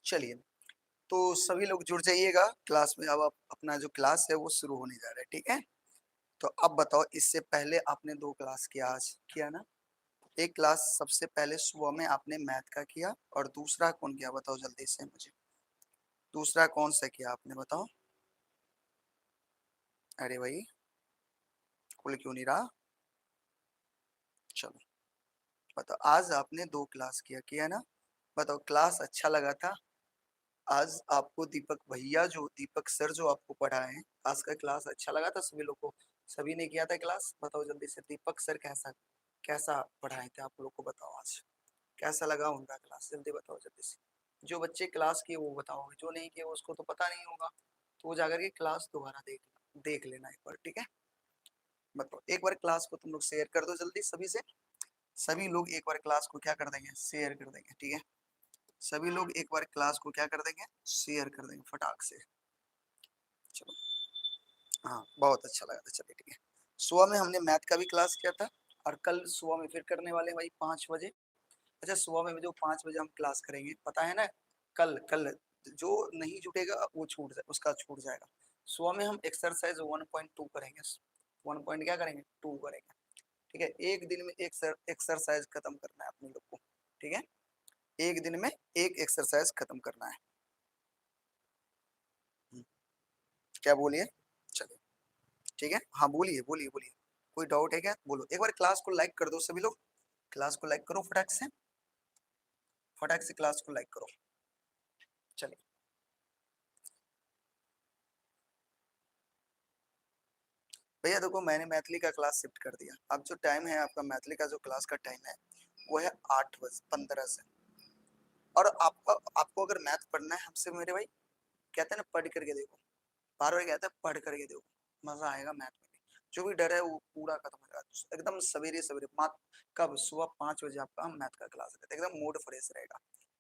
चलिए, तो सभी लोग जुड़ जाइएगा क्लास में। अब अपना जो क्लास है वो शुरू होने जा रहा है, ठीक है। तो अब बताओ, इससे पहले आपने 2 क्लास किया, आज किया ना। एक क्लास सबसे पहले सुबह में आपने मैथ का किया, और दूसरा कौन किया बताओ जल्दी से मुझे। दूसरा कौन सा किया आपने बताओ। अरे भाई, खुल क्यों नहीं रहा। चलो बताओ, आज आपने 2 क्लास किया किया ना। बताओ, क्लास अच्छा लगा था। आज आपको दीपक भैया जो दीपक सर जो आपको पढ़ाए हैं, आज का क्लास अच्छा लगा था सभी लोग को। सभी ने किया था क्लास, बताओ जल्दी से। दीपक सर कैसा कैसा पढ़ाए थे आप लोग को, बताओ आज कैसा लगा उनका क्लास, जल्दी बताओ जल्दी से। जो बच्चे क्लास किए वो बताओगे, जो नहीं किए उसको तो पता नहीं होगा, तो वो जाकर के क्लास दोबारा देख लेना एक बार, ठीक है। बताओ, एक बार क्लास को तुम लोग शेयर कर दो जल्दी सभी से। सभी लोग एक बार क्लास को क्या कर देंगे, शेयर कर देंगे, ठीक है। सभी लोग एक बार क्लास को क्या कर देंगे, शेयर कर देंगे फटाक से। चलो, हाँ बहुत अच्छा लगा था, चलिए ठीक है। सुबह में हमने मैथ का भी क्लास किया था, और कल सुबह में फिर करने वाले हैं भाई 5 बजे। अच्छा, सुबह में जो 5 बजे हम क्लास करेंगे पता है ना। कल कल जो नहीं जुटेगा वो उसका छूट जाएगा। सुबह में हम एक्सरसाइज 1.2 करेंगे। 1 पॉइंट क्या करेंगे, 2 करेंगे, ठीक है। एक दिन में एक एक्सरसाइज खत्म करना है अपने लोग को, ठीक है। एक दिन में एक एक्सरसाइज खत्म करना है। हम्म, क्या बोलिए। चलिए ठीक है, हाँ बोलिए बोलिए बोलिए। कोई डाउट है क्या, बोलो। एक बार क्लास को लाइक कर दो सभी लोग। क्लास को लाइक करो फटाक से, फटाक से क्लास को लाइक करो। चलिए, भैया देखो, मैंने मैथिली का क्लास शिफ्ट कर दिया। अब जो टाइम है आपका मैथिली का जो क्लास का टाइम है वो है 8:15 से। और आपका आपको अगर मैथ पढ़ना है हमसे मेरे भाई, कहते हैं ना पढ़ करके देखो। बार बार कहते हैं पढ़ करके देखो, मजा आएगा मैथ में भी। जो भी डर है वो पूरा खत्म हो जाएगा एकदम सवेरे सवेरे। कब, सुबह 5 बजे आपका हम मैथ का क्लास रहता है। एकदम मूड फ्रेश रहेगा,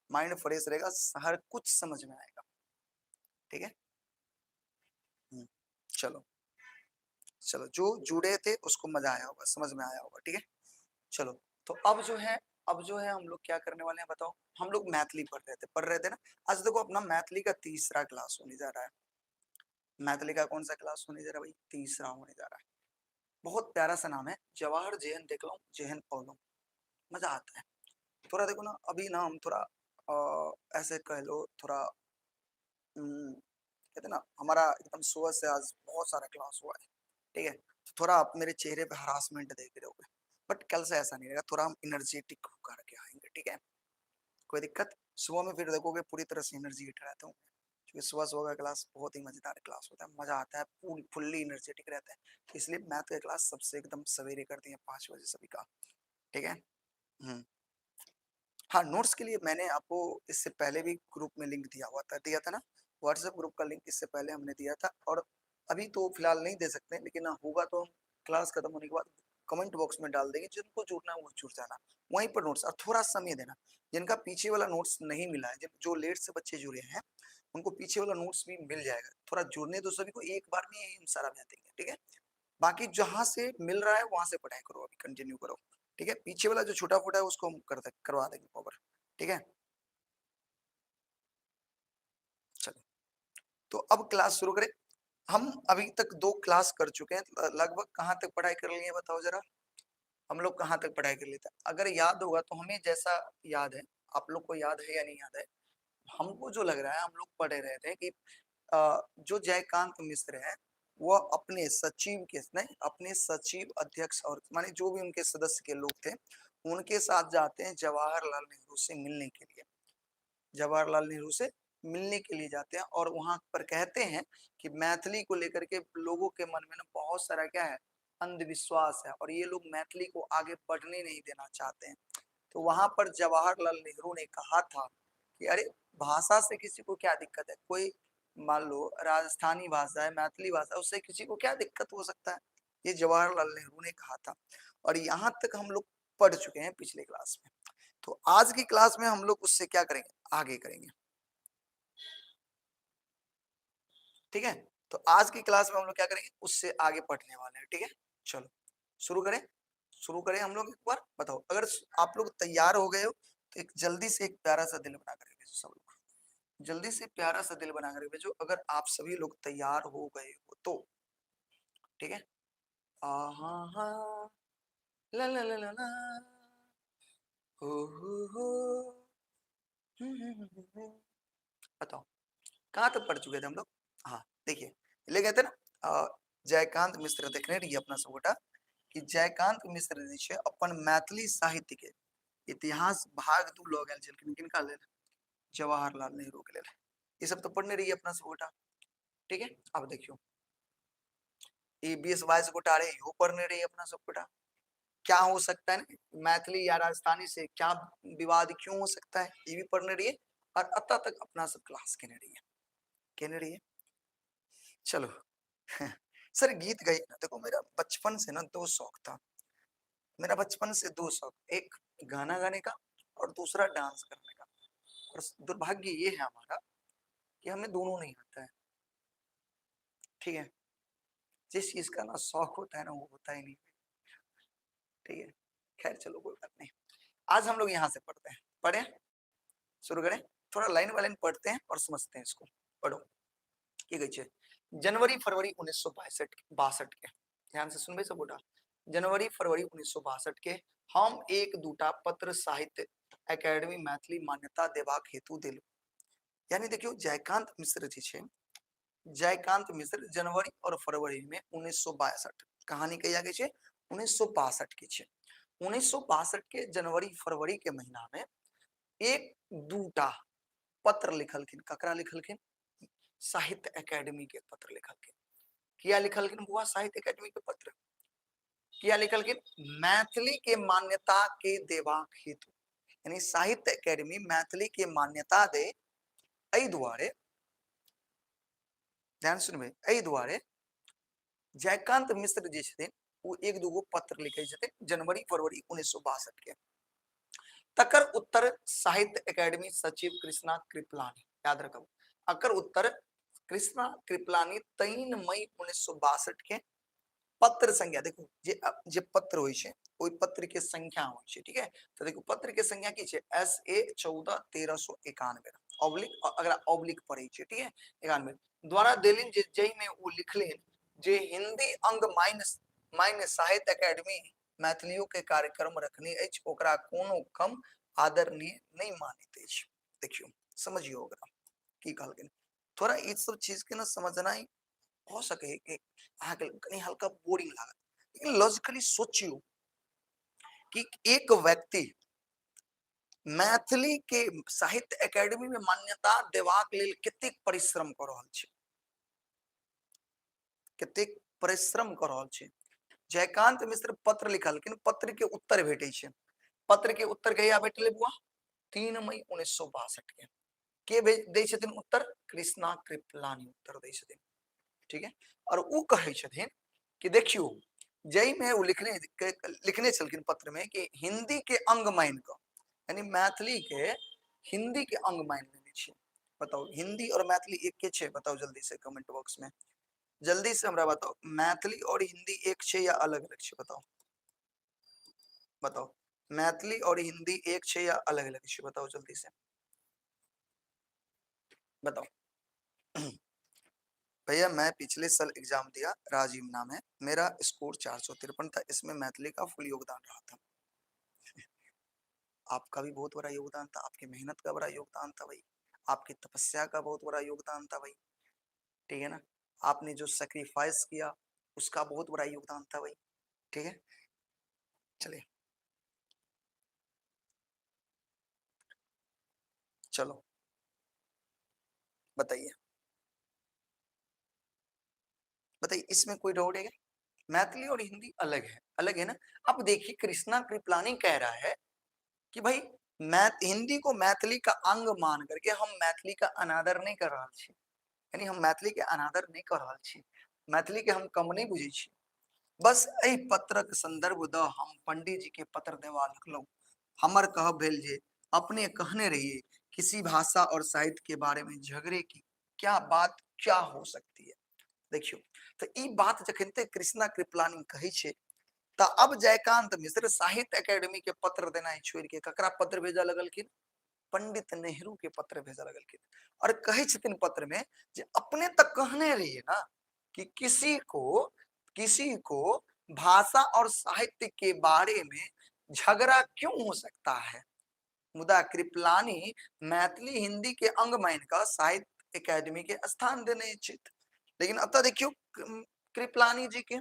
माइंड फ्रेश रहेगा, हर कुछ समझ में आएगा, ठीक है। हम्म, चलो चलो, जो जुड़े थे उसको मजा आया होगा, समझ में आया होगा, ठीक है। चलो, तो अब जो है हम लोग क्या करने वाले हैं बताओ। हम लोग मैथिली पढ़ रहे थे ना। आज देखो, अपना मैथिली का तीसरा क्लास होने जा रहा है। मैथिली का कौन सा क्लास होने जा रहा है भाई, तीसरा होने जा रहा है। बहुत प्यारा सा नाम है, जवाहर जेहन देखलो जेहन पौलो। मजा आता है। थोड़ा देखो ना, अभी ना हम थोड़ा ऐसे कह लो थोड़ा, कहते ना हमारा एकदम सुबह से आज बहुत सारा क्लास हुआ है, ठीक है। तो थोड़ा आप मेरे चेहरे पे हरासमेंट देख रहे होगे, बट कल से ऐसा नहीं रहेगा, थोड़ा हम एनर्जेटिक होकर के आएंगे, ठीक है। कोई दिक्कत। सुबह में फिर देखोगे पूरी तरह से एनर्जेटिक रहता हूँ, क्योंकि सुबह सुबह का क्लास बहुत ही मजेदार क्लास होता है, मजा आता है, फुल्ली एनर्जेटिक रहता है। इसलिए मैथ का क्लास सबसे एकदम सवेरे कर दिए 5 बजे सभी का, ठीक है। हम्म, हाँ, नोट्स के लिए मैंने आपको इससे पहले भी ग्रुप में लिंक दिया था ना। व्हाट्सएप ग्रुप का लिंक इससे पहले हमने दिया था, और अभी तो फिलहाल नहीं दे सकते, लेकिन हाँ होगा तो हम क्लास खत्म होने के बाद कमेंट बॉक्स में डाल देंगे। जिनको जुड़ना है वो जुड़ जाना, वहीं पर नोट्स, और थोड़ा समय देना। जिनका पीछे वाला नोट्स नहीं मिला है, जो लेट से बच्चे जुड़े हैं, उनको पीछे वाला नोट्स भी मिल जाएगा। थोड़ा जुड़ने दो सभी को, एक बार में हम सारा भेज देंगे, ठीक है। बाकी जहां से मिल रहा है वहां से पढ़ाई करो, अभी कंटिन्यू करो, ठीक है। पीछे वाला जो छोटा फूटा है उसको हम करवा देंगे कवर, ठीक है। चलो, तो अब क्लास शुरू करें। हम अभी तक 2 क्लास कर चुके हैं, लगभग कहाँ तक पढ़ाई कर लिए बताओ जरा। हम लोग कहाँ तक पढ़ाई कर लिए थे, अगर याद होगा तो हमें जैसा याद है, आप लोग को याद है या नहीं याद है। हमको जो लग रहा है, हम लोग पढ़े रहे थे कि जो जयकांत मिश्र है, वो अपने सचिव के नहीं, अपने सचिव अध्यक्ष और माने जो भी उनके सदस्य के लोग थे, उनके साथ जाते हैं जवाहरलाल नेहरू से मिलने के लिए। जवाहरलाल नेहरू से मिलने के लिए जाते हैं, और वहां पर कहते हैं कि मैथिली को लेकर के लोगों के मन में ना बहुत सारा क्या है, अंधविश्वास है, और ये लोग मैथिली को आगे बढ़ने नहीं देना चाहते हैं। तो वहां पर जवाहरलाल नेहरू ने कहा था कि अरे, भाषा से किसी को क्या दिक्कत है, कोई मान लो राजस्थानी भाषा है, मैथिली भाषा है, उससे किसी को क्या दिक्कत हो सकता है। ये जवाहरलाल नेहरू ने कहा था, और यहाँ तक हम लोग पढ़ चुके हैं पिछले क्लास में। तो आज की क्लास में हम लोग उससे क्या करेंगे, आगे करेंगे, ठीक है। तो आज की क्लास में हम लोग क्या करेंगे, उससे आगे पढ़ने वाले हैं, ठीक है। चलो शुरू करें, शुरू करें हम लोग। एक बार बताओ, अगर आप लोग तैयार हो गए हो तो एक जल्दी से एक प्यारा सा दिल बना करके भेजो सब लोग। जल्दी से प्यारा सा दिल बना कर भेजो अगर आप सभी लोग तैयार हो गए हो तो। ठीक है। आहा हा ला ला ला ला ला हो बताओ कहाँ तक पढ़ चुके थे हम लोग। हाँ देखिए ले गए थे ना जयकांत मिश्र देखने रही अपना सबोटा कि जयकांत मिश्र जी छे अपन मैथिली साहित्य के इतिहास भाग दू लऽ गेल छलखिन किनका लेल, जवाहरलाल नेहरू के लेल। ये सब तो पढ़ने रही अपना सबोटा। ठीक है। अब देखियो ये 20-22 गोटा रहे यो पढ़ने रही अपना सबोटा। क्या हो सकता है ना मैथिली या राजस्थानी से क्या विवाद क्यों हो सकता है ये भी पढ़ने रही है। और अतः तक अपना सब क्लास कहने रही है, कहने रही है। चलो सर गीत गाई ना, देखो मेरा बचपन से ना दो शौक था। मेरा बचपन से दो शौक, एक गाना गाने का और दूसरा डांस करने का। और दुर्भाग्य ये है हमारा कि हमें दोनों नहीं आता है। ठीक है। जिस चीज का ना शौक होता है ना वो होता ही नहीं। ठीक है। खैर चलो कोई बात नहीं। आज हम लोग यहाँ से पढ़ते हैं, पढ़े शुरू करें। थोड़ा लाइन बाय लाइन पढ़ते हैं और समझते हैं इसको। पढ़ो की गई है जनवरी फरवरी 1962 के, ध्यान से सुनबे सब गोटा। जनवरी फरवरी 1962 के हम एक दूटा पत्र साहित्य एकेडमी मैथिली मान्यता देबाक हेतु दिल। यानी देखियो जयकांत मिश्र जी छे, जयकांत मिश्र जनवरी और फरवरी में 1962 कहानी कही आगे छे 1962 की छे। 1962 के जनवरी फरवरी के महीना में एक दूटा पत्र लिखलखिन। ककरा लिखलखिन? साहित्य एकेडमी के पत्र लिखलखिन। किया लिखलखिन बुआ साहित्य एकेडमी के पत्र? किया लिखलखिन? मैथिली के मान्यता के देबाक हेतु। यानी साहित्य एकेडमी मैथिली के मान्यता दे एहि दुआरे, ध्यान सुनबे, एहि दुआरे जयकांत मिश्र जी छथिन वो एक दूगो पत्र लिखे छथिन जनवरी फरवरी 1962 के। तकर उत्तर साहित्य एकेडमी सचिव कृष्णा कृपलानी, याद रखो अकर उत्तर कृष्णा कृपलानी 3 मई 1962 के पत्र संख्या देखो जे पत्र होय छे ओई पत्र के संख्या होय छे। ठीक है। तो देखो पत्र के संख्या की छे SA 14 1391 ऑब्लिक, अगर ऑब्लिक पढ़े छे। ठीक है। 91 द्वारा देलिन जे जई में वो लिखलेन जे हिंदी अंग माइन साहित्य एकेडमी मैथिलियों के कार्यक्रम रखनी अछि ओकरा कोनो कम आदरणीय नहीं मानित अछि। देखियो समझियो ओकरा की कहलकिन। थोड़ा इस सब चीज के ना समझना ही हो सके कि कहीं हल्का बोरिंग लागत, लेकिन लॉजिकली सोचियो कि एक व्यक्ति मैथिली के साहित्य एकेडमी में मान्यता देवाक लेल कतेक परिश्रम कर रहल छै, कतेक परिश्रम कर रहल छै। जयकांत मिश्र पत्र लिखलखिन, पत्र के उत्तर भेटे छै। पत्र के उत्तर कहिया भेटले बुआ? 3 मई 1962 के दै छथिन उत्तर? कृष्णा कृपलानी उत्तर दै छथिन। ठीक है। और वो कहे छथिन कि देखियो जय में वो लिखने चलकिन पत्र में कि हिंदी के अंग मान क, यानी मैथिली के हिंदी के अंग मान लेने छी। बताओ हिंदी और मैथिली एक के छे? बताओ जल्दी से कमेंट बॉक्स में, जल्दी से हमरा बताओ मैथिली और हिंदी एक छे या अलग अलग छे? बताओ बताओ मैथिली और हिंदी एक छे या अलग अलग छे? बताओ जल्दी से बताओ। भैया मैं पिछले साल एग्जाम दिया, राजीव नाम है मेरा, स्कोर 453 था, इसमें मैथिली का फुल योगदान रहा था। आपका भी बहुत बड़ा योगदान था, आपकी मेहनत का बड़ा योगदान था भाई, आपकी तपस्या का बहुत बड़ा योगदान था भाई। ठीक है ना। आपने जो सेक्रीफाइस किया उसका बहुत बड़ा योगदान था भाई। ठीक है। चलिए चलो बताइए बताइए इसमें कोई डाउट है क्या? मैथिली और हिंदी अलग है ना। अब देखिए कृष्णा कृपलानी कह रहा है कि भाई हिंदी को मैथिली का अंग मान करके हम मैथिली का अनादर नहीं कर रहा छी, यानी हम मैथिली के अनादर नहीं कर रहा छी, मैथिली के हम कम नहीं बुझे छी। बस एहि पत्रक संदर्भ द हम पंडित जी के पत्र देवा लिखलौ। हमर कह भेल जे अपने कहने रहिए किसी भाषा और साहित्य के बारे में झगड़े की क्या बात क्या हो सकती है। देखियो तो ई बात जखन ते कृष्णा कृपलानी कही छे तो अब जयकांत मिश्र साहित्य एकेडमी के पत्र देना छोड़ के ककरा पत्र भेजा लगलखिन? पंडित नेहरू के पत्र भेजा लगल और कहे छथिन पत्र में जे अपने तक कहने रहिए ना कि किसी को भाषा और साहित्य के बारे में झगड़ा क्यों हो सकता है, मुदा कृपलानी मैथिली हिंदी के अंग मान का साहित्य एकेडमी के स्थान देने चित। लेकिन अतः देखियो कृपलानी जी के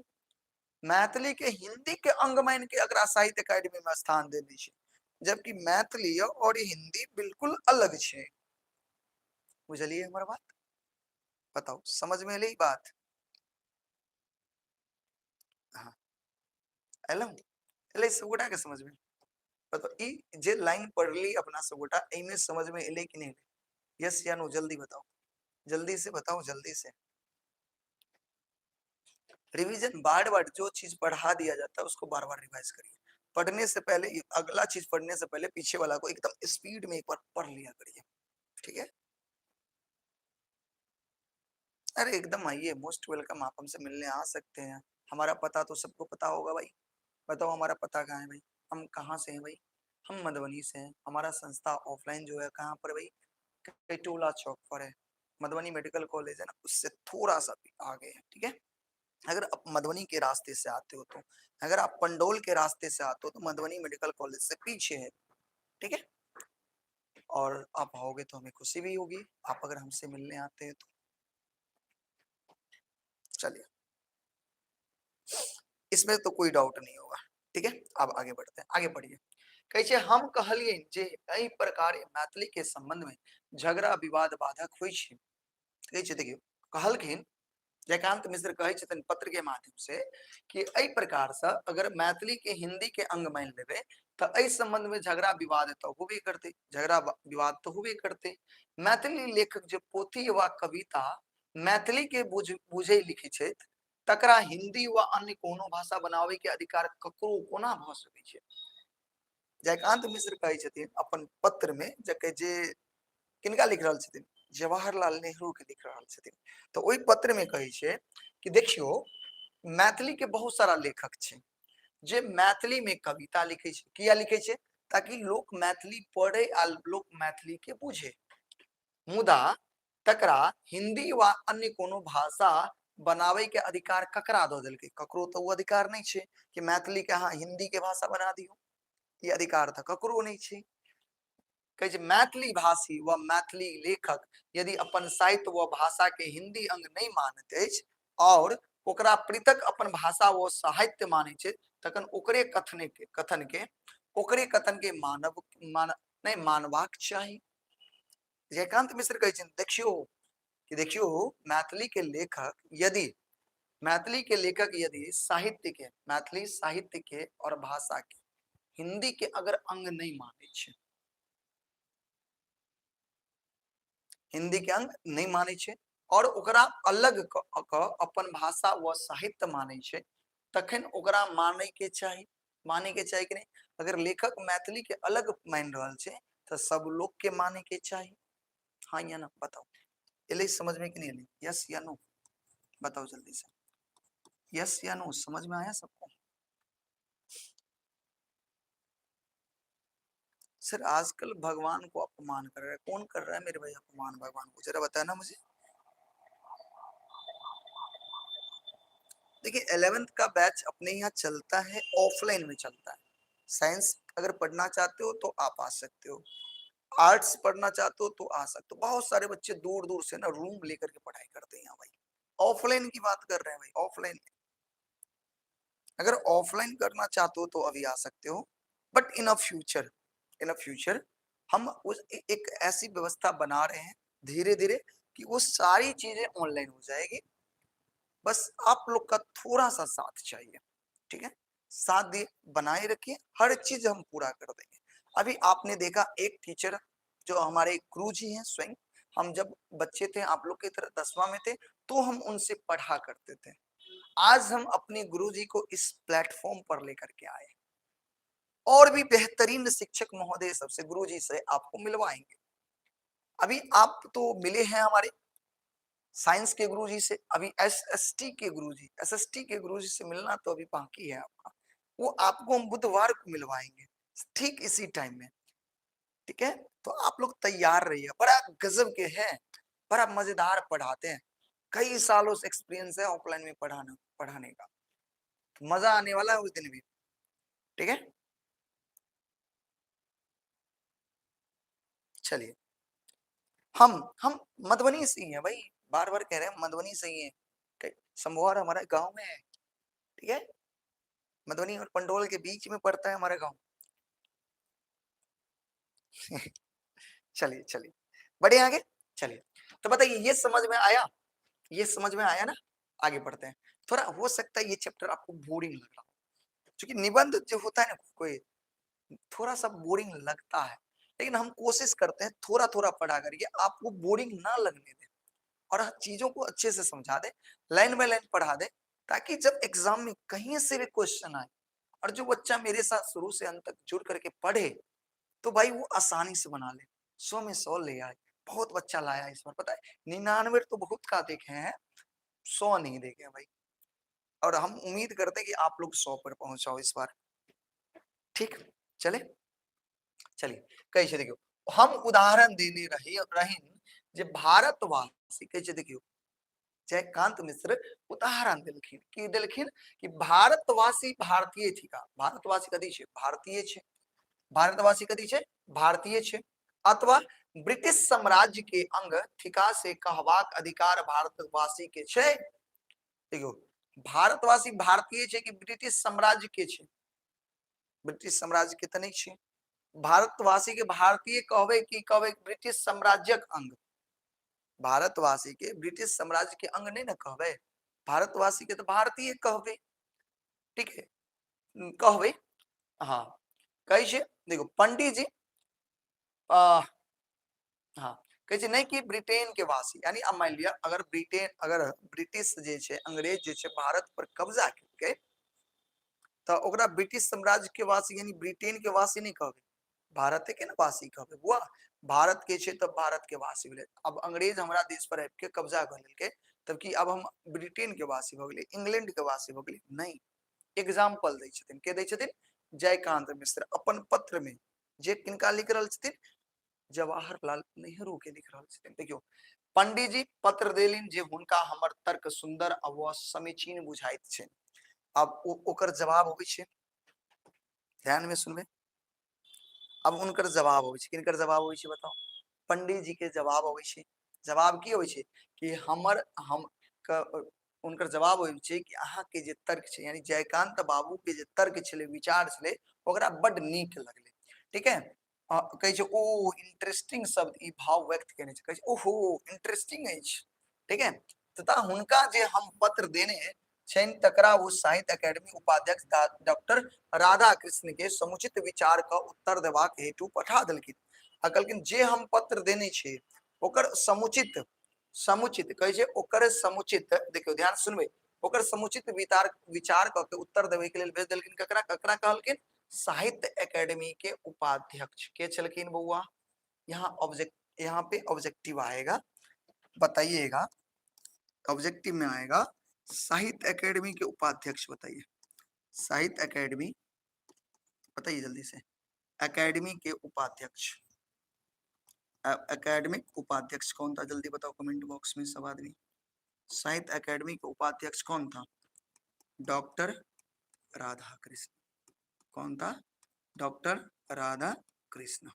मैथिली के हिंदी के अंग मान के अगर साहित्य एकेडमी में स्थान दे दी, जबकि मैथिली और हिंदी बिल्कुल अलग छे। बुझलिए हमारा बात? बताओ समझ में अली बात? हाँ एलम एले सबगोटा के समझ में। बताओ ई जे लाइन पढ़ ली अपना सबगोटा एमे समझ में एले कि नहीं? यस या नो जल्दी बताओ, जल्दी से बताओ, जल्दी से। रिवीजन बार बार जो चीज पढ़ा दिया जाता है उसको बार बार रिवाइज करिए। पढ़ने से पहले अगला चीज पढ़ने से पहले पीछे वाला को एकदम स्पीड में एक बार पढ़ लिया करिए, ठीक है? अरे एकदम आइए, मोस्ट वेलकम, आप हमसे मिलने आ सकते हैं। हमारा पता तो सबको पता होगा भाई। बताओ हमारा पता कहाँ है भाई? हम कहाँ से हैं भाई? हम मधुबनी से हैं। हमारा संस्था ऑफलाइन जो है कहाँ पर भाई? कैटोला चौक पर है। मधुबनी मेडिकल कॉलेज है ना, उससे थोड़ा सा भी आगे है, ठीक है? अगर आप मधुबनी के रास्ते से आते हो तो, अगर आप पंडोल के रास्ते से आते हो तो मधुबनी मेडिकल कॉलेज से पीछे है, ठीक है? और आप आओगे तो हमें खुशी भी होगी, आप अगर हमसे मिलने आते हैं तो। चलिए, इसमें तो कोई डाउट नहीं होगा, ठीक है? अब आगे बढ़ते हैं, आगे बढ़िए। कैसे हम कहलिए जे कई प्रकार मैथिली के संबंध में झगड़ा विवाद बाधक हुई छे। कैसे देखियो कहलखिन जयकांत मिश्र कहे छथिन पत्र के माध्यम से कि एहि प्रकार से अगर मैथिली के हिंदी के अंग मान लेबे तो एहि संबंध में झगड़ा विवाद तो होबे करते, झगड़ा विवाद तो होबे करते। मैथिली लेखक जो पोथी व कविता मैथिली के बुझे लिखी छथि तकरा हिंदी व अन्य कोनो भाषा बनावे के अधिकार ककरो कोना भ सकै छै। जयकांत मिश्र कहे छथिन अपन पत्र में जके जे किनका लिख रहल छथिन, जवाहरलाल नेहरू के लिख रहल छथिन। तो ओई पत्र में कहे छे कि देखियो मैथिली के बहुत सारा लेखक छे जे मैथिली में कविता लिखे छे, किया लिखे छे? ताकि लोग मैथिली पढ़े आ लोग मैथिली के बुझे। मुदा तकरा हिंदी व अन्य कोनो भाषा बनावे के अधिकार ककरा द देलकै? ककरो तो वो अधिकार नहीं छे कि मैथिली के अहाँ हिंदी के भाषा बना दियो, ये अधिकार तो ककरो नहीं छे। कहे छै मैथिली भाषी व मैथिली लेखक यदि अपन साहित्य व भाषा के हिंदी अंग नहीं मानत अछि और ओकरा पृथक अपन भाषा व साहित्य माने छै तखन ओकरे कथन के नहीं मानबाक चाही। जयकांत मिश्र कहे छथिन देखियो मैथिली के लेखक यदि साहित्य के मैथिली साहित्य के और भाषा के हिंदी के अगर अंग नहीं माने छै, हिंदी के अंग नहीं माने छे और ओकरा अलग अपन भाषा व साहित्य माने छे तखन ओकरा माने के चाही कि नहीं? अगर लेखक मैथिली के अलग मान रहल छे तो सब लोग के माने के चाही। हाँ या ना बताओ, एले समझ में कि नहीं एले? यस या नो बताओ जल्दी से, यस या नो समझ में आया सबको? सर आजकल भगवान को अपमान कर रहा है, कौन कर रहा है मेरे भाई अपमान भगवान को? जरा बताना मुझे। देखिए 11th का बैच अपने यहाँ चलता है, ऑफलाइन में चलता है। साइंस अगर पढ़ना चाहते हो तो आप आ सकते हो, आर्ट्स पढ़ना चाहते हो तो आ सकते हो। बहुत सारे बच्चे दूर दूर से ना रूम लेकर के पढ़ाई करते हैं यहाँ भाई। ऑफलाइन की बात कर रहे हैं भाई, ऑफलाइन। अगर ऑफलाइन करना चाहते हो तो अभी आ सकते हो, बट इन अ फ्यूचर हम एक ऐसी व्यवस्था बना रहे हैं धीरे धीरे कि वो सारी चीजें ऑनलाइन हो जाएगी। बस आप लोग का थोड़ा सा साथ चाहिए, ठीक है? साथ दिए बनाए रखिए, हर चीज हम पूरा कर देंगे। अभी आपने देखा एक टीचर जो हमारे गुरु जी हैं स्वयं, हम जब बच्चे थे आप लोग की तरह 10वां में थे तो हम उनसे पढ़ा करते थे। आज हम अपने गुरु जी को इस प्लेटफॉर्म पर लेकर के आए और भी बेहतरीन शिक्षक महोदय सबसे गुरु जी से आपको मिलवाएंगे। अभी आप तो मिले हैं हमारे साइंस के गुरुजी से, अभी एसएसटी के गुरुजी से मिलना तो अभी बाकी है आपका। वो आपको हम बुधवार को मिलवाएंगे ठीक इसी टाइम में। ठीक है, तो आप लोग तैयार रहिए, बड़ा गजब के हैं, बड़ा मजेदार पढ़ाते हैं, कई सालों से एक्सपीरियंस है ऑफलाइन में पढ़ाने का, तो मजा आने वाला है उस दिन भी। ठीक है, चलिए, हम मधुबनी से ही है भाई, बार बार कह रहे हैं मधुबनी से ही है, समोहर हमारे गांव में है। ठीक है, मधुबनी और पंडोल के बीच में पड़ता है हमारा गांव। चलिए चलिए, बढ़े आगे, चलिए, तो बताइए ये समझ में आया, ये समझ में आया ना, आगे बढ़ते हैं। थोड़ा हो सकता है ये चैप्टर आपको बोरिंग लग रहा हो, क्योंकि निबंध जो होता है ना कोई थोड़ा सा बोरिंग लगता है, लेकिन हम कोशिश करते हैं थोड़ा थोड़ा पढ़ा करके आपको बोरिंग ना लगने दें और चीजों को अच्छे से समझा दे, लाइन बाय लाइन पढ़ा दे, ताकि जब एग्जाम में कहीं से भी क्वेश्चन आए और जो बच्चा मेरे साथ शुरू से अंत तक जुड़ करके पढ़े तो भाई वो आसानी से बना ले, 100 में 100 ले आए। बहुत बच्चा लाया इस बार, पता है 99 तो बहुत का देखे हैं, 100 नहीं देखे हैं भाई, और हम उम्मीद करते हैं कि आप लोग 100 पर पहुंचाओ इस बार। ठीक, चले, चलिए, कैसे देखियो, हम उदाहरण देने रहे रहीन जे भारतवासी, कैसे देखियो जयकांत मिश्र उदाहरण देलखिन की देलखिन कि भारतवासी भारतीय थी का, भारतवासी कथी छे, भारतीय छे, भारतवासी कथी छे, भारतीय छे, अथवा ब्रिटिश साम्राज्य के अंग थिका से कहवाक अधिकार भारतवासी के छे। देखो, भारतवासी भारतीय छे कि ब्रिटिश साम्राज्य के छे, ब्रिटिश साम्राज्य के त नहीं छे, भारतवासी के भारतीय कहबे कि कहबे ब्रिटिश साम्राज्यक अंग, भारतवासी के ब्रिटिश साम्राज्य के अंग नहीं ना कहबे, भारतवासी के तो भारतीय कहबे। ठीक है, कहबे, हाँ, कैसे देखो पंडित जी, आ, हाँ, कहै नहीं कि ब्रिटेन के वासी, यानी अब मान लिया अगर ब्रिटेन, अगर ब्रिटिश जे छे, अंग्रेज जे छे भारत पर कब्जा करके, तो ओकरा ब्रिटिश साम्राज्य के वासी यानी ब्रिटेन के वासी नहीं कहबे, भारत के ना वासी कहबे, बुआ भारत के छे तब भारत के वासी भेले। अब अंग्रेज हमरा देश पर आबि के कब्जा कर लेलके, तब कि अब हम ब्रिटेन के वासी भ गेले, इंग्लैंड के वासी भ गेले, नहीं। एग्जाम्पल दै छथिन, के दै छथिन, जयकांत मिश्र अपन पत्र में, जे किनका लिख रहल छथिन, जवाहरलाल नेहरू के लिख रहल छथिन। देखियो, पंडित जी पत्र देलिन जे हुनका हमर तर्क सुंदर आ समीचीन बुझाइत छै। अब ओकर जवाब होय छै, ध्यान में सुनबे, अब उनकर जवाब होय छै, किनकर जवाब होय छै बताओ, पंडित जी के जवाब होय छै। जवाब की होय छै कि हमर हम क, उनकर जवाब होय छै कि अहाँ के जे तर्क छै, यानी जयकांत बाबू के जे तर्क छले, विचार छले, ओकरा बड नीक लगले। ठीक है, कहे छै ओ इंटरेस्टिंग शब्द ई भाव व्यक्त केने छै, कहे छै ओहो इंटरेस्टिंग अछि। ठीक है, तथा हुनका जे हम पत्र देने छन तकरा वो साहित्य अकेडमी उपाध्यक्ष डॉक्टर राधा कृष्ण के समुचित विचार का उत्तर देबाक हेतु पठा देलखिन। आ कहलखिन जे हम पत्र देने छे ओकर समुचित, समुचित कहे छै ओकर समुचित, देखियो ध्यान सुनबे, ओकर समुचित विचार विचार क के उत्तर देवे के लिए भेज देलखिन, ककरा ककरा कहलखिन, साहित्य एकेडमी के उपाध्यक्ष के चलखिन बउआ। यहाँ ऑब्जेक्ट, यहाँ पे ऑब्जेक्टिव आएगा, बताइएगा, ऑब्जेक्टिव में आएगा साहित्य एकेडमी के उपाध्यक्ष, बताइए साहित्य एकेडमी, बताइए जल्दी से, एकेडमी के उपाध्यक्ष, एकेडमिक उपाध्यक्ष कौन था, जल्दी बताओ कमेंट बॉक्स में सब आदमी। साहित्य एकेडमी के उपाध्यक्ष कौन था, डॉक्टर राधा कृष्ण, कौन था, डॉक्टर राधा कृष्ण,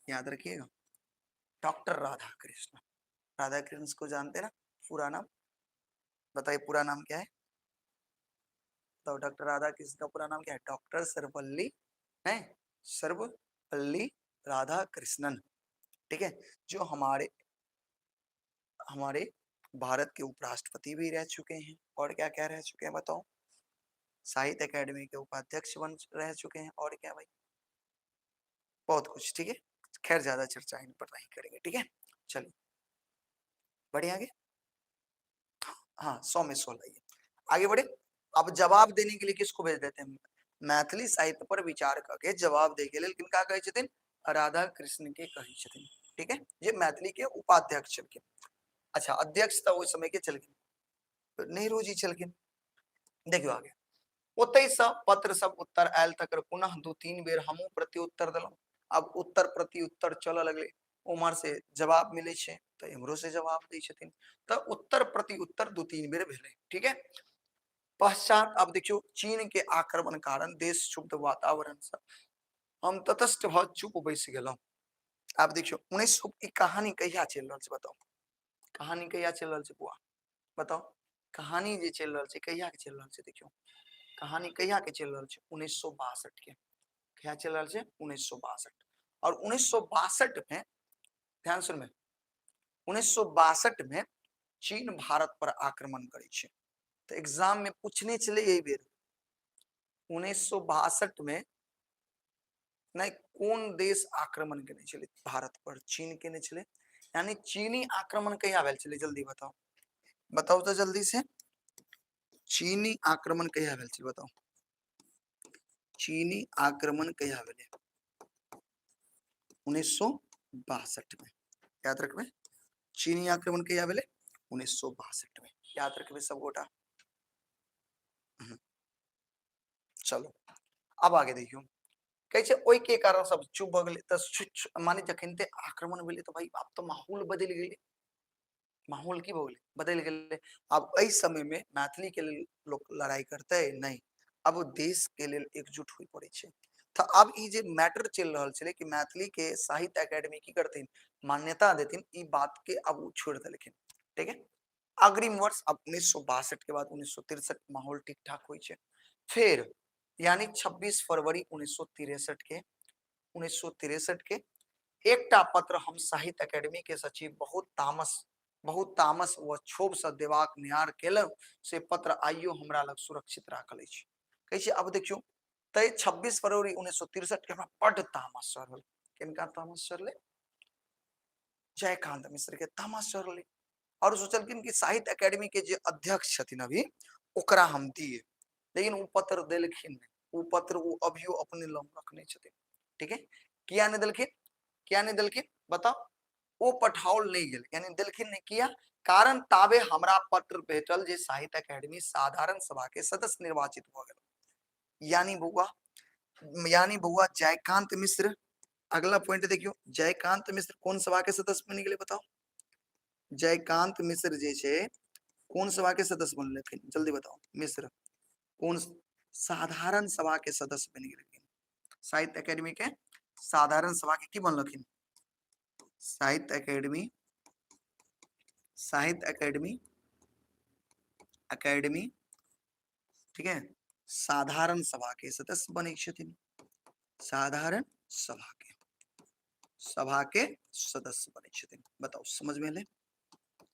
याद रखिएगा, डॉक्टर राधा कृष्ण। राधा कृष्ण को जानते ना, पूरा नाम बताइए, पूरा नाम क्या है, तो डॉक्टर राधा कृष्ण का पूरा नाम क्या है, डॉक्टर सर्वपल्ली है, सर्वपल्ली राधा कृष्णन। ठीक है, जो हमारे हमारे भारत के उपराष्ट्रपति भी रह चुके हैं, और क्या क्या रह चुके हैं बताओ, साहित्य एकेडमी के उपाध्यक्ष बन रह चुके हैं, और क्या भाई, बहुत कुछ। ठीक है, खैर ज्यादा चर्चा इन पर नहीं करेंगे। ठीक है, चलिए बढ़े आगे, हाँ 100 में 100 लाइए, आगे बढ़े। अब जवाब देने के लिए किसको भेज देते हैं, मैथिली साहित्य पर विचार करके जवाब दे के लिए किनका कहे छथिन, राधा कृष्ण के कहे छथिन। ठीक है, ये मैथिली के उपाध्यक्ष छलखिन। अच्छा, अध्यक्ष तो उस समय के चलखिन नेहरू जी छलखिन। देखियो आगे, ओतई से पत्र सब उत्तर आयल तकर पुनः 2-3 बेर हमू प्रत्युत्तर दिलौ। अब उत्तर प्रति उत्तर चल लगले, उमर से जवाब मिले छे तो इमरो से जवाब दै छथिन, तो उत्तर प्रति उत्तर दू तीन बेर भेले। ठीक है, पश्चात अब देखियो चीन के आक्रमण कारण देश क्षुब्ध वातावरण से हम तटस्थ भ चुप बैस गेलौं। आब देखियो 1900 ई कहानी कहिया चल रहल छै बताओ, कहानी कहिया चल रहल छै बुआ बताओ, कहानी जे चल रहल छै कहिया के चल रहल छै, देखियो कहानी कहिया के चल रहल छै 1962 के, कहिया चल रहल छै 1962, और 1962 में ध्यान सुनबे 1962 में चीन भारत पर आक्रमण करे छै, तो एग्जाम में पूछने चले यही बेर 1962 में नहीं कौन देश आक्रमण केने छले भारत पर, चीन केने छले, यानी चीनी आक्रमण कहिया भेल छले जल्दी बताओ, बताओ तो जल्दी से, चीनी आक्रमण कहिया भेल छले बताओ, चीनी आक्रमण कहिया भेले 1962 में, याद रखबे चीनी आक्रमण कहिया भेले 1962 में, याद रखबे सब गोटा। चलो अब आगे देखियो, कहे छै ओई के कारण सब चुप भ गेले, त माने जखनते आक्रमण भेले तो भाई अब तो माहौल बदल गेले, माहौल की भ गेले बदल गेले, अब एहि समय में मैथिली के लेल लोग लड़ाई करते नहीं, अब देश के लेल एकजुट होई पड़े छै, तो अब ई जे मैटर चल रहल छले कि मैथिली के साहित्य अकेडमी की करथिन मान्यता देथिन, ई बात के अब वो छोड़ देलखिन। ठीक है, अग्रिम वर्ष अब 1962 के बाद 1963 माहौल ठीक ठाक होई छै, फिर यानी 26 फरवरी 1963 के 1963 के एकटा पत्र हम साहित्य अकेडमी के सचिव बहुत तामस व क्षोभ से देबाक निहार केलहुं, से पत्र आइयो हमरा लग सुरक्षित राखल अछि। कहे छै अब देखियो तै 26 फरवरी 1963 के हमरा बड़ तामस चढ़ल, किनका तामस चढ़ले, जयकांत मिश्र के तामस चढ़ले, और सोचलखिन कि साहित्य अकेडमी के जे अध्यक्ष छथिन अभी ओकरा हम दिए, लेकिन वो पत्र देलखिन नहीं, वो पत्र वो अभियो अपने लग रखने छथिन। ठीक है, किया नहीं देलखिन, किया नहीं देलखिन बताओ, वो पठाओल नहीं गेल, यानी देलखिन नहीं, किया कारण ताबे हमरा पत्र भेटल जे साहित्य अकेडमी साधारण सभा के सदस्य निर्वाचित भ गेल, यानी बउआ जयकांत मिश्र, अगला पॉइंट देखियो जयकांत मिश्र कौन सभा के सदस्य बन गेले बताओ, जयकांत मिश्र जे छे कौन सभा के सदस्य बनलखिन जल्दी बताओ, मिश्र कौन साधारण सभा के सदस्य बन गेलखिन, साहित्य अकेडमी के साधारण सभा के की बनलखिन, साहित्य अकेडमी अकेडमी ठीक है साधारण सभा के सदस्य बने छथिन, साधारण सभा के सदस्य बने छथिन, बताओ समझ में ले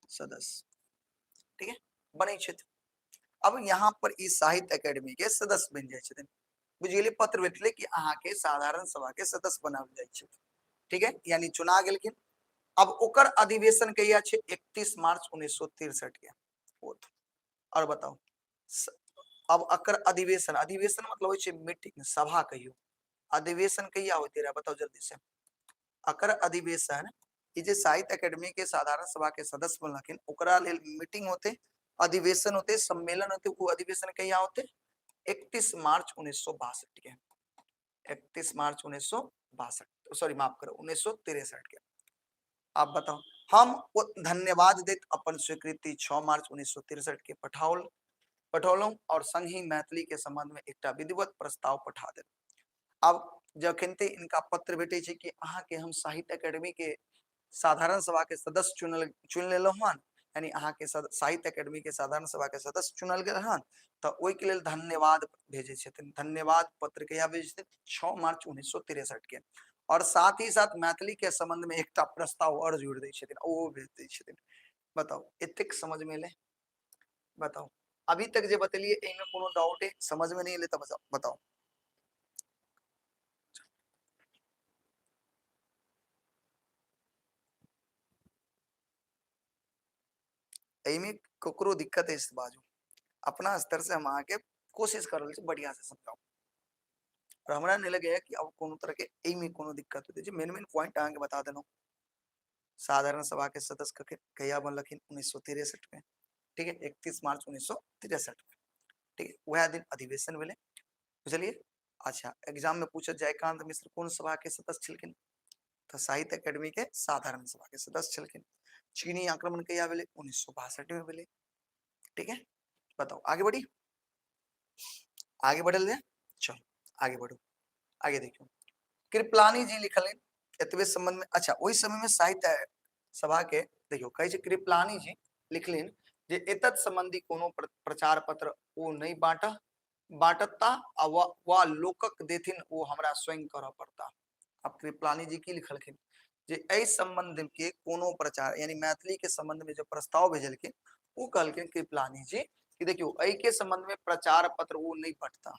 सदस्य, ठीक है बने छथिन। अब यहाँ पर इस साहित्य अकेडमी के सदस्य बन जाए छथिन, बुझिए पत्र भेटले कि अहाँ के साधारण सभा के सदस्य बनावल जाए छथिन, ठीक है यानी चुना गेलखिन। अब ओकर अधिवेशन कहिया छे 31 मार्च 1963 के होत, और बताओ अब अकर अधिवेशन मतलब होय छे मीटिंग सभा कहियो, अधिवेशन कहिया होते रहा बताओ जल्दी से, अकर अधिवेशन ई जे साहित्य अकेडमी के साधारण सभा के सदस्य बनलखिन ओकरा लेल मीटिंग होते, अधिवेशन होते, सम्मेलन होते, वो अधिवेशन कहिया होते 31 मार्च 1962 के, 31 मार्च 1962 सॉरी माफ करो 1963 के। आप बताओ हम धन्यवाद देत अपन स्वीकृति 6 मार्च 1963 के पठौलौं और संग ही मैथिली के संबंध में एकटा विधिवत प्रस्ताव पठा देल। अब जखनते इनका पत्र भेटे छे कि अहाँ के हम साहित्य अकेडमी के साधारण सभा के सदस्य चुन लेलौं हन, यानी अहाँ के साहित्य अकेडमी के साधारण सभा के सदस्य चुनल गेल हन, तो ओई के लेल धन्यवाद भेजे छथिन, धन्यवाद पत्र कहिया भेजे छथिन 6 मार्च 1963 के, और साथ ही साथ मैथिली के संबंध में एकटा प्रस्ताव और जोड़ दै छथिन, ओ भेज दै छथिन। बताओ एतेक समझ में ले, बताओ अभी तक जे बतलिए एमे कोनो डाउट है समझ में नहीं ले तो बताओ। एमे ककरो दिक्कत है इस बाजू, अपना स्तर से हम आके कोशिश कर रहे बढ़िया से समझाओ, और हमरा नहीं लगे कि अब कोनो तरह के एमे कोनो दिक्कत होते, मेन पॉइंट आगे बता देनो। साधारण सभा के सदस्य कहिया बनलखिन 1963 में, ठीक है 31 मार्च 1963 में, ठीक है वह दिन अधिवेशन भेले, बुझलिए। अच्छा एग्जाम में पूछा जयकांत मिश्र कौन सभा के सदस्य छिलकिन, तो साहित्य अकेडमी के साधारण सभा के सदस्य छिलकिन। चीनी आक्रमण कहिया भेले 1962 में भेले। ठीक है, बताओ आगे बढ़ी, आगे बढ़ल जाए, चलो आगे बढ़ो, आगे देखो। कृपलानी जी लिखलिन एतबे संबंध में। अच्छा वही समय में साहित्य सभा के देखियो कहे छै कृपलानी जी लिखलिन जे एतत संबंधी कोनो प्रचार पत्र ओ नहीं बांटता आ वा लोकक देथिन ओ हमरा स्वयं करऽ पड़ता। अब कृपलानी जी की लिखलखिन जे एहि संबंध के कोनो प्रचार यानी मैथिली के संबंध में जो प्रस्ताव भेजलखिन वो कहलखिन कृपलानी जी कि देखियो एहि के संबंध में प्रचार पत्र वो नहीं बंटता,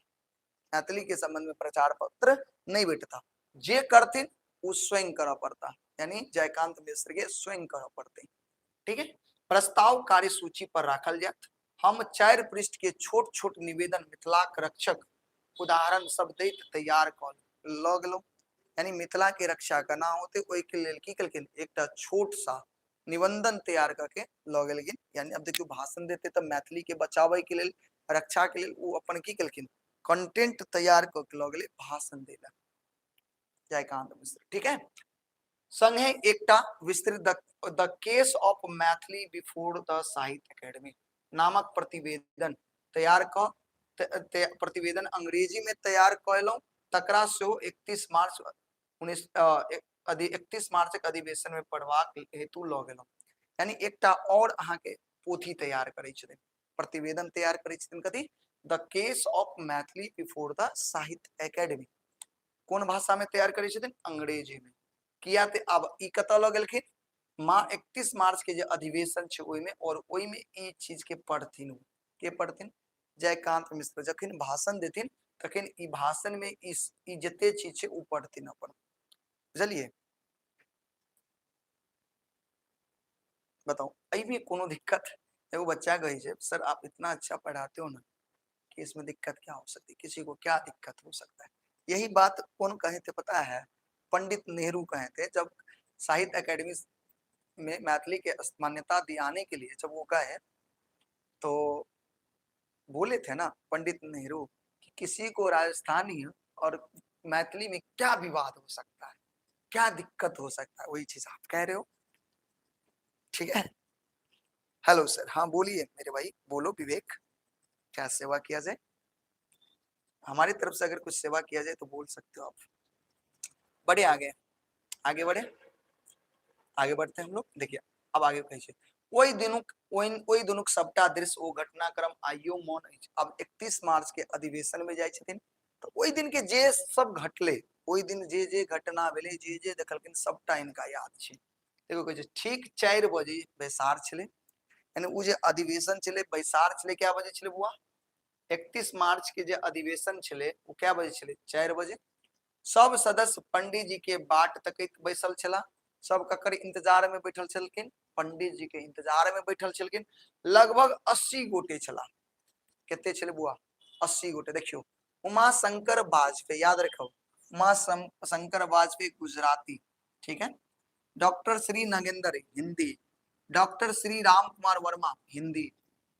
मैथिली के संबंध में प्रचार पत्र नहीं बैठता, जे करथिन वो स्वयं करऽ पड़ता, यानी जयकांत मिश्र के स्वयं करऽ पड़ते। ठीक है, प्रस्ताव कार्यसूची पर राखल जात। हम 4 पृष्ठ के छोट छोट निवेदन मिथिलाक रक्षक उदाहरण सब दैत तैयार क ल गेलौ, यानी मिथिला के रक्षा करना होते ओहि के लेल की कलखिन एकटा छोट सा निबंधन तैयार करके ल गेलखिन। यानी अब देखियो भाषण देते तब मैथिली के बचावे के लेल रक्षा के लेल वो अपन की कलखिन कंटेंट तैयार क के ल गेले भाषण देला जयकांत मिश्र। ठीक है, संगे एकटा विस्तृत the case of Maithili before the साहित्य अकेडमी नामक प्रतिवेदन तैयार क प्रतिवेदन अंग्रेजी में तैयार कयलौ, तकरा से 31 मार्च 31 मार्च के अधिवेशन में पढ़बाक हेतु ल गेलौ। यानी एकटा और अहाँ के पोथी तैयार करै छथिन, प्रतिवेदन तैयार करै छथिन कथी the case of Maithili before the साहित्य अकेडमी। कौन भाषा में तैयार करै छथिन अंग्रेजी में। किया ते अब ई कतऽ ल गेलखिन 31 मार्च के जो अधिवेशन छै ओइ में, और ओइ में ई चीज के पढ़थिन, के पढ़थिन जयकांत मिश्र जखन भाषण देथिन तखन ई भाषण में ई जते चीज छै उ पढ़थिन अपन, बुझलिए। बताओ अई में कोनो दिक्कत, एगो बच्चा कहे छै सर आप इतना अच्छा पढ़ाते हो ना कि इसमें दिक्कत क्या हो सकती है, किसी को क्या दिक्कत हो सकता है। यही बात कौन कहे थे पता है, पंडित नेहरू कहे थे जब साहित्य अकेडमी में मैथिली के मान्यता दिलाने के लिए जब वो गए तो बोले थे ना पंडित नेहरू कि किसी को राजस्थानी और मैथिली में क्या विवाद हो सकता है, क्या दिक्कत हो सकता है, वही चीज आप कह रहे हो। ठीक है, हेलो सर, हाँ बोलिए मेरे भाई, बोलो विवेक, क्या सेवा किया जाए, हमारी तरफ से अगर कुछ सेवा किया जाए तो बोल सकते हो आप। बढ़े आगे, आगे बढ़े, आगे बढ़ते हैं हम लोग। देखिए अब आगे कहे ओहि दिनुक सबटा दृश्य ओ घटनाक्रम आइयो मौन अछि। अब 31 मार्च के अधिवेशन में जाय छथिन तो ओहि दिन के जे सब घटले, ओहि दिन जे जे घटना भेले, जे जे देखलखिन सबटा इनका याद छै। देखो कहे छै ठीक 4 बजे बैसार छले, यानी उ जे अधिवेशन छले बैसार छले क्या बजे छले बुआ 31 मार्च के जे अधिवेशन छले वो क्या बजे छले 4 बजे। सब सदस्य पंडित जी के बाट तकैत बैसल छला, सब ककर इंतजार में बैठल छलखिन, पंडित जी के इंतजार में बैठल छलखिन। लगभग 80 गोटे छला, केते छले बुआ 80 गोटे। देखियो उमा शंकर वाजपेयी, याद रखो उमा शंकर वाजपेयी गुजराती, ठीक है, डॉक्टर श्री नगेंद्र हिंदी, डॉक्टर श्री राम कुमार वर्मा हिंदी,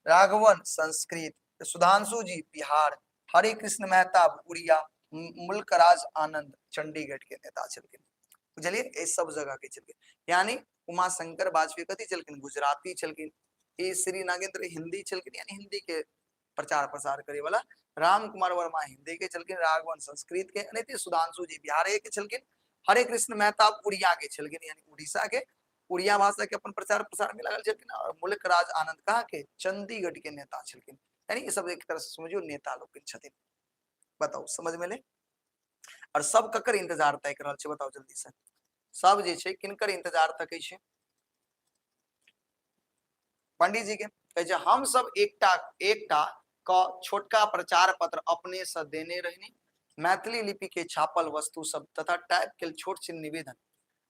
राघवन संस्कृत, सुधांशु जी बिहार, हरे कृष्ण मेहता उड़िया, मुल्कराज आनंद चंडीगढ़ के नेता छलखिन। बुझलिए ये सब जगह के छलखिन, यानी उमा शंकर वाजपेयी कथी छलखिन गुजराती छलखिन, ए श्री नागेंद्र हिंदी छलखिन यानी हिंदी के प्रचार प्रसार करे वाला, राम कुमार वर्मा हिंदी के छलखिन, राघवन संस्कृत के, अनिति सुधांशु जी बिहार के छलखिन, हरे कृष्ण मेहता उड़िया के छलखिन यानी उड़ीसा के, उड़िया भाषा के अपन प्रचार प्रसार में लगल छलखिन, और मुल्क राज आनंद कहा के चंडीगढ़ के नेता छलखिन, यानी ये सब एक तरह से समझियो नेता लोग छथिन। बताओ समझ में ले, और सब ककर इंतजार तय कर रहल छै बताओ जल्दी से, सब जे छै किनकर इंतजार तकै छै पंडित जी के। कहे छै हम सब एकटा एकटा क छोटका प्रचार पत्र अपने से देने रहनी, मैथिली लिपि के छापल वस्तु सब तथा टाइप के छोट छिन निवेदन,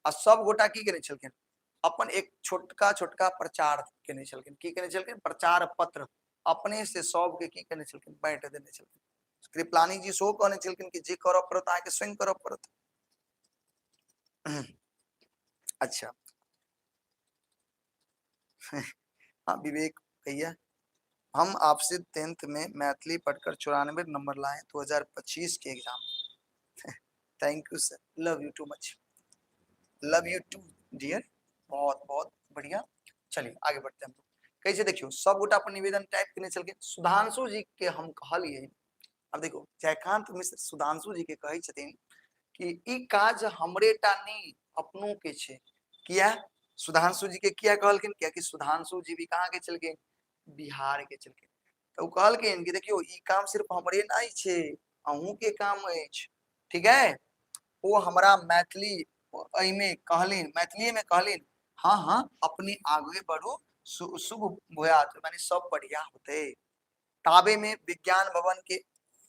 आ सब गोटा की केने छलखिन अपन एक छोटका छोटका प्रचार केने छलखिन, की केने छलखिन प्रचार पत्र अपने से सब के की केने छलखिन बांट देने छलखिन। कृपलानी जी सो कहने छलखिन कि जे करऽ पड़त अहाँके स्वयं करऽ पड़त। अच्छा हाँ विवेक भैया हम आपसे 10th में मैथिली पढ़कर 94 नंबर लाए 2025 के exam. Thank you sir, love you too much, love you too dear, बहुत बहुत बढ़िया। चलिए आगे बढ़ते हैं हम। कैसे देखियो सब गोटा अपन निवेदन टाइप करने चल के सुधांशु जी के हम कहलिए। अब देखो जयकांत मिश्र सुधांशु जी के कहे छथिन कि ई काज हमरे टा नहीं अपनों के छे। किया सुधांशु जी के किया कहलखिन, क्या कि सुधांशु जी भी कहाँ के चल गए, बिहार के चल गए। तो कहलखिन कि देखियो ई काम सिर्फ हमरे नहीं छे, अहूँ के काम अछि, ठीक है। वो हमरा मैथिली में कहलिन, मैथिली में कहलिन, हाँ हाँ अपनी आगे बढ़ो, शुभ भूयात, माने सब बढ़िया होते। ताबे में विज्ञान भवन के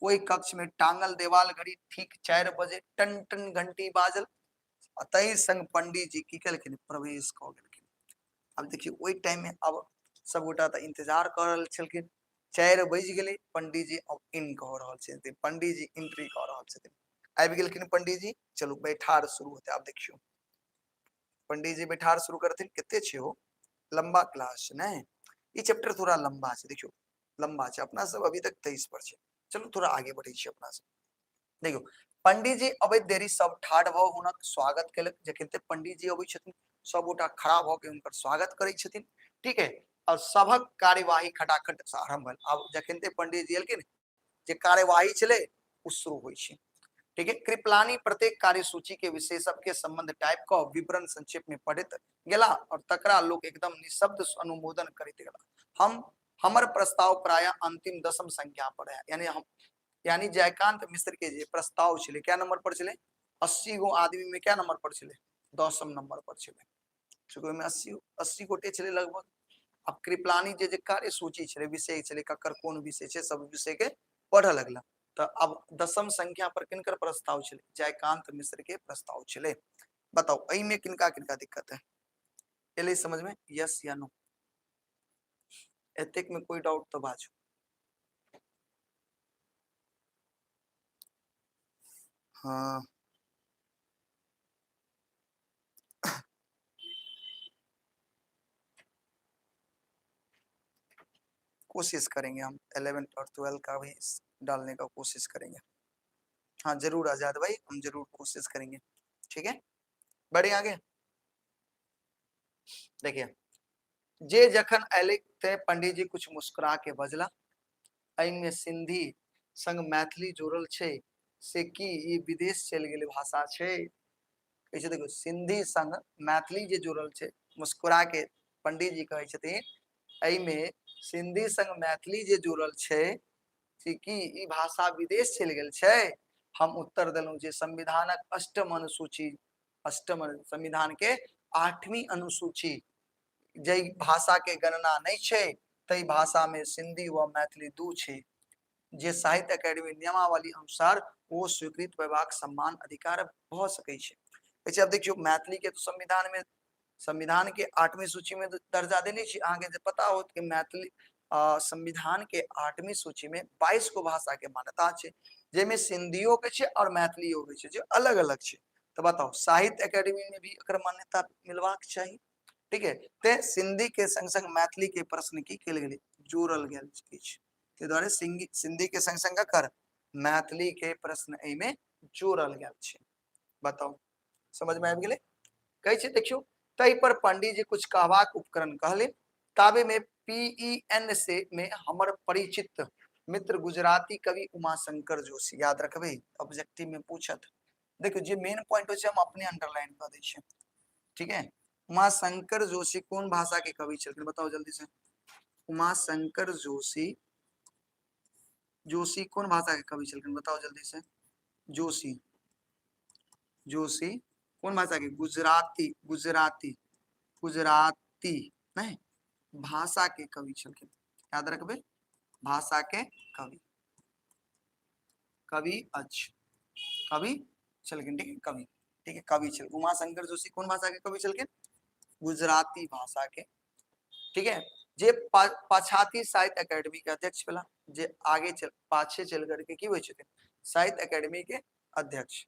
ओई कक्ष में टांगल देवाल घड़ी ठीक 4 बजे टन टन घंटी बाजल, तई संग पंडित जी की केलखिन प्रवेश क गेलखिन। अब देखिए ओई टाइम में अब सब गोटा त इंतजार कर रहल छलखिन, 4 बज गेलै, पंडित जी अब इन कह रहल छथिन, पंडित जी एंट्री कर रहल छथिन। आबि गेलखिन पंडित जी, चलू बैठार शुरू होते। आप देखियो पंडित जी बैठार शुरू करथिन, कितने छे हो लंबा क्लास ने, ये चैप्टर थोड़ा लंबा है, देखियो लंबा है, अपना सब अभी तक 23 पर छे। चलो थोड़ा आगे बढ़े छे अपना सब। देखियो पंडित जी अबै देरी सब ठाढ़ भ हुनक स्वागत केलक। जखनते पंडित जी अबै छथिन सब गोटा खड़ा भ के हुनकर स्वागत करै छथिन, ठीक है। और सभक कार्यवाही खटाखट से आरंभ भेल। अब जखनते पंडित जी एलखिन, जे कार्यवाही चले उ शुरू होइ छै, ठीक है। कृपलानी प्रत्येक कार्यसूची के विशेषक के संबंध टाइप का विवरण संक्षेप में पढ़ित गेला और तकरा लोग एकदम निशब्द अनुमोदन करते गेला। हम हमर प्रस्ताव प्राय अंतिम 10म संख्या पर है, यानी हम यानी जयकांत मिश्र के जे प्रस्ताव छे क्या नंबर पर चले, 80 गो आदमी में क्या नंबर पर चले, 10म नंबर पर चले, चूंकि में 80 गोटे चले लगभग। अब कृपलानी जे कार्य सूची छे विषय छे ककर कोन विषय छे सब विषय के पढ़ लगला। तो अब 10म संख्या पर किनकर प्रस्ताव छे, जयकांत मिश्र के प्रस्ताव छे। बताओ एहि में किनका किनका दिक्कत है, एले समझ में, यस या नो, एतेक में कोई डाउट तो बाजू। हाँ कोशिश करेंगे हम 11th और 12th का भी डालने का कोशिश करेंगे। हाँ जरूर आजाद भाई, हम जरूर कोशिश करेंगे, ठीक है। बढ़े आगे देखिए, जे जखन अलिक ते पंडित जी कुछ मुस्कुरा के बजला, में सिंधी संग मैथिली जोड़ल छे से कि ये विदेश चल गेल भाषा छे। कैसे देखो सिंधी संग मैथिली जे जोड़ल छे, मुस्कुरा के पंडित जी कहे छथिन में सिंधी संग मैथिली जे जोड़ल छे से कि ई भाषा विदेश चल गेल छे। हम उत्तर देलू जे संविधानक 8म अनुसूची, 8म संविधान के 8वीं अनुसूची जई भाषा के गणना नहीं छे, तई भाषा में सिंधी व मैथिली दू छे, जे साहित्य अकेडमी नियमावली अनुसार वो स्वीकृत विभाग सम्मान अधिकार भ सकै छे। अच्छा अब देखियो मैथिली के तो संविधान में, संविधान के 8वीं सूची में दर्जा देने छी। आगे जे पता हो कि मैथिली संविधान के 8वीं सूची में 22 को भाषा के मान्यता छे, जेमे सिंधियो के छे और मैथिलियो के छे, जो अलग अलग छे। तो बताओ साहित्य अकेडमी में भी एकर मान्यता मिलवाक चाहिए, ठीक है। ते सिंधी के संग संग मैथिली के प्रश्न की केल गेलै, जोड़ल गेल अछि, ते द्वारे सिंधी के संग संग कर मैथिली के प्रश्न एहि में जोड़ल गेल छै। बताओ समझ में आबि गेलै। कहै छै देखियो तै पर पंडित जी कुछ कहवाक उपकरण कहले। ताबे में PEN से में हमर परिचित मित्र गुजराती कवि उमाशंकर जोशी, याद रखबे ऑब्जेक्टिव में पूछत। देखियो जे मेन पॉइंट हो छै हम अपने अंडरलाइन कर दै छियै, ठीक है। उमाशंकर जोशी कौन भाषा के कवि छलखिन बताओ जल्दी से। उमाशंकर जोशी, जोशी कौन भाषा के कवि छलखिन बताओ जल्दी से। जोशी, जोशी कौन भाषा के, गुजराती, गुजराती, गुजराती नहीं भाषा के कवि छलखिन, याद रखबे भाषा के कवि, कवि अच्छ कवि छलखिन, ठीक है कवि, ठीक है कवि छल। उमाशंकर जोशी कौन भाषा के कवि छलखिन, गुजराती भाषा के, ठीक है। जे पछाती साहित्य अकेडमी के अध्यक्ष भेला, जे आगे चल पाछे चल करके की होइ छथिन साहित्य अकेडमी के अध्यक्ष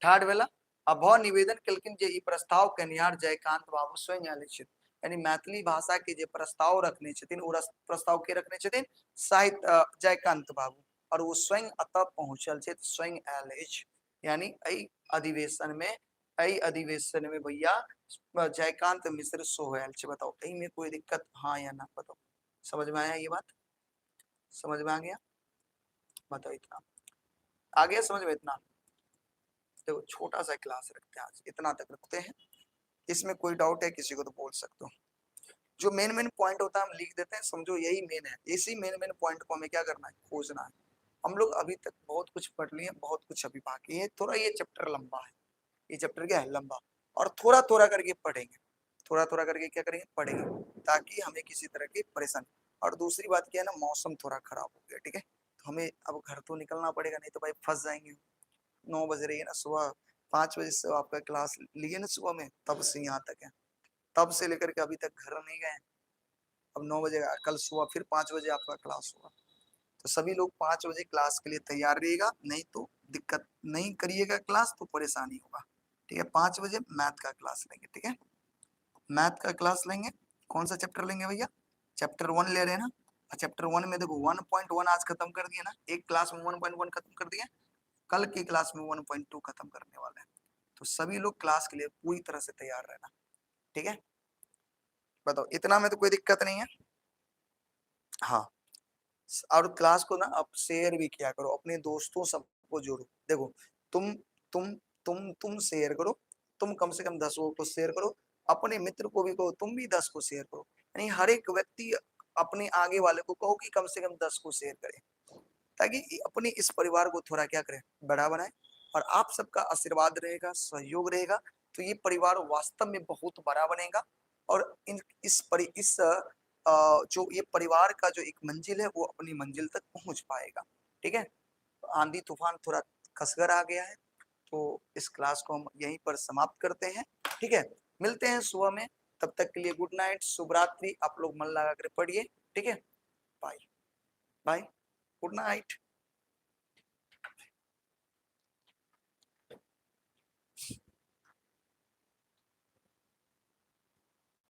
ठाढ़ भेला। अब भ निवेदन केलखिन जे ई प्रस्ताव कनिहार जयकांत बाबू स्वयं आयल छथि। यानी मैथिली भाषा के जे प्रस्ताव रखने छथिन ओ प्रस्ताव के रखने छथिन साहित्य जयकांत बाबू, और वो स्वयं अतः पहुंचल छै, स्वयं आयल अछि। यानी अधिवेशन में भैया जयकांत मिश्र सेहो आयल छै। बताओ एहि में कोई दिक्कत हाँ या ना? बताओ समझ में आया ये बात? समझ में आ गया? बताओ इतना आ गया समझ में? इतना देखो छोटा सा क्लास रखते हैं आज, इतना तक रखते हैं। इसमें कोई डाउट है किसी को तो बोल सकते हो। जो मेन मेन पॉइंट होता है हम लिख देते हैं, समझो यही मेन है। इसी मेन मेन पॉइंट को हमें क्या करना है? खोजना है। हम लोग अभी तक बहुत कुछ पढ़ लिए, बहुत कुछ अभी बाकी है। थोड़ा ये चैप्टर लंबा है, ये चैप्टर क्या है? लंबा। और थोड़ा थोड़ा करके पढ़ेंगे, थोड़ा थोड़ा करके क्या करेंगे? पढ़ेंगे, ताकि हमें किसी तरह की परेशानी। और दूसरी बात क्या है ना, मौसम थोड़ा खराब हो गया, ठीक है, तो हमें अब घर तो निकलना पड़ेगा, नहीं तो भाई फंस जाएंगे। 9 बज रही है ना, सुबह 5 बजे से आपका क्लास लिए ना सुबह में, तब से यहाँ तक है, तब से लेकर के अभी तक घर नहीं गए। अब 9 बजे कल सुबह फिर 5 बजे आपका क्लास होगा, तो सभी लोग 5 बजे क्लास के लिए तैयार रहिएगा, नहीं तो दिक्कत, नहीं करिएगा क्लास तो परेशानी होगा, ठीक है। 5 बजे मैथ का क्लास लेंगे, ठीक है, मैथ का क्लास लेंगे। कौन सा चैप्टर लेंगे भैया? चैप्टर 1 ले रहे हैं ना। चैप्टर 1 में देखो 1.1 आज खत्म कर दिया ना, एक क्लास में 1.1 खत्म कर दिया, कल की क्लास में 1.2 खत्म करने वाले हैं। तो सभी लोग क्लास के लिए पूरी तरह से तैयार रहना, ठीक है। बताओ इतना में तो कोई दिक्कत नहीं है? हाँ, और क्लास को ना आप शेयर भी किया करो, अपने दोस्तों सबको जोड़ो। देखो तुम तुम तुम शेयर करो, तुम कम से कम 10 को शेयर करो, अपने मित्र को भी कहो तुम भी 10 को शेयर करो। यानी हर एक व्यक्ति अपने आगे वाले को कहो कि कम से कम 10 को शेयर करे, ताकि अपने इस परिवार को थोड़ा क्या करें? बड़ा बनाए। और आप सबका आशीर्वाद रहेगा, सहयोग रहेगा, तो ये परिवार वास्तव में बहुत बड़ा बनेगा। और इस जो ये परिवार का जो एक मंजिल है वो अपनी मंजिल तक पहुंच पाएगा, ठीक है। आंधी तूफान थोड़ा कसकर आ गया है, तो इस क्लास को हम यहीं पर समाप्त करते हैं, ठीक है। मिलते हैं सुबह में, तब तक के लिए गुड नाइट, शुभ रात्रि। आप लोग मन लगा कर पढ़िए, ठीक है। Bye bye, good night.